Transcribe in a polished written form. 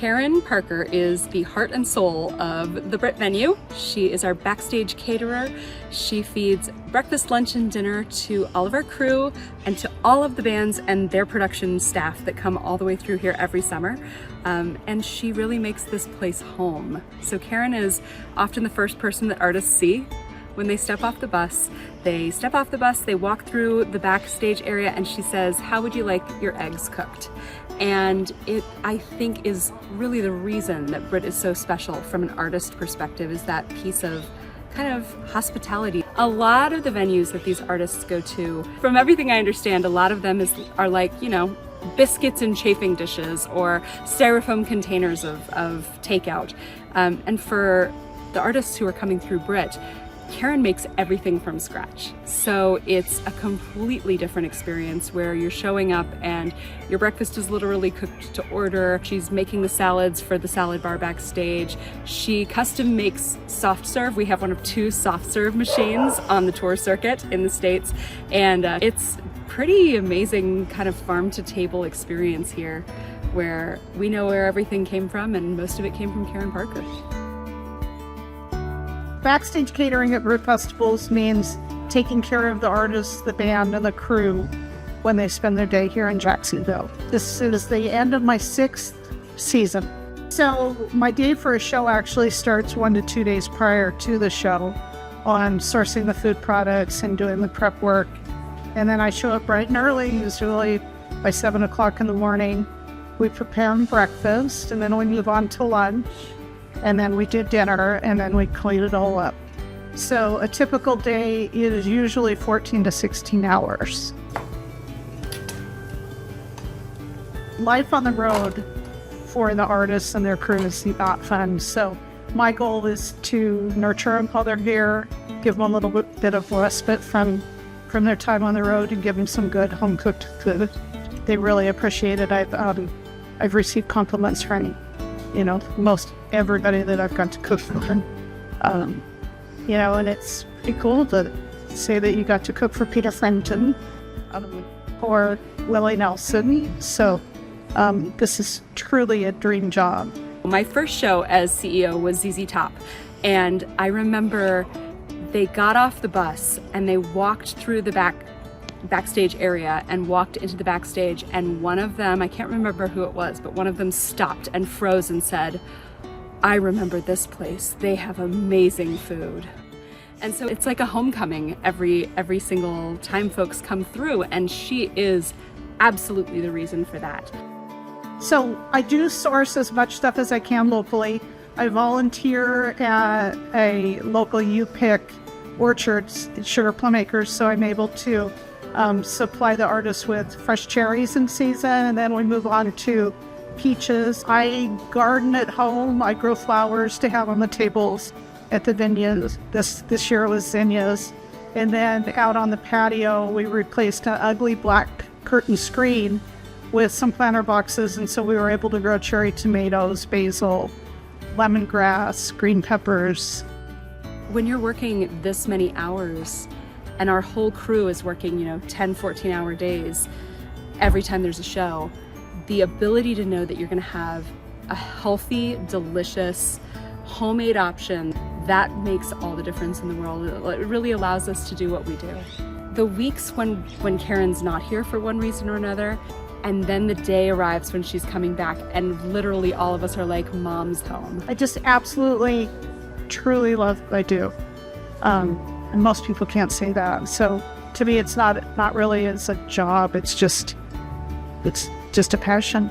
Karen Parker is the heart and soul of the Britt venue. She is our backstage caterer. She feeds breakfast, lunch, and dinner to all of our crew and to all of the bands and their production staff that come all the way through here every summer. And she really makes this place home. So Karen is often the first person that artists see when they step off the bus. They step off the bus, they walk through the backstage area, and she says, "How would you like your eggs cooked?" And it, I think, is really the reason that Britt is so special from an artist perspective, is that piece of kind of hospitality. A lot of the venues that these artists go to, from everything I understand, a lot of them are like, you know, biscuits and chafing dishes or styrofoam containers of takeout. And for the artists who are coming through Britt, Karen makes everything from scratch. So it's a completely different experience where you're showing up and your breakfast is literally cooked to order. She's making the salads for the salad bar backstage. She custom makes soft serve. We have one of 2 soft serve machines on the tour circuit in the States. And it's pretty amazing kind of farm to table experience here where we know where everything came from, and most of it came from Karen Parker. Backstage catering at Britt festivals means taking care of the artists, the band, and the crew when they spend their day here in Jacksonville. This is the end of my 6th season. So my day for a show actually starts 1 to 2 days prior to the show on sourcing the food products and doing the prep work. And then I show up bright and early, usually by 7 o'clock in the morning. We prepare breakfast, and then we move on to lunch. And then we do dinner, and then we clean it all up. So a typical day is usually 14 to 16 hours. Life on the road for the artists and their crew is not fun. So my goal is to nurture them while they're here, give them a little bit of respite from their time on the road, and give them some good home-cooked food. They really appreciate it. I've received compliments from, you know, most everybody that I've got to cook for them. You know, and it's pretty cool to say that you got to cook for Peter Frampton or Willie Nelson. So this is truly a dream job. My first show as CEO was ZZ Top, and I remember they got off the bus and they walked through the backstage area and walked into the backstage, and one of them, I can't remember who it was, but one of them stopped and froze and said, "I remember this place. They have amazing food." And so it's like a homecoming every single time folks come through, and she is absolutely the reason for that. So I do source as much stuff as I can locally. I volunteer at a local U-Pick orchards, sugar plum acres, so I'm able to supply the artists with fresh cherries in season, and then we move on to peaches. I garden at home. I grow flowers to have on the tables at the venues. This year it was zinnias. And then out on the patio, we replaced an ugly black curtain screen with some planter boxes, and so we were able to grow cherry tomatoes, basil, lemongrass, green peppers. When you're working this many hours, and our whole crew is working, you know, 10, 14-hour days every time there's a show, the ability to know that you're gonna have a healthy, delicious, homemade option, that makes all the difference in the world. It really allows us to do what we do. The weeks when Karen's not here for one reason or another, and then the day arrives when she's coming back, and literally all of us are like, "Mom's home." I just absolutely, truly love what I do. And most people can't say that. So to me, it's not really as a job. It's just a passion.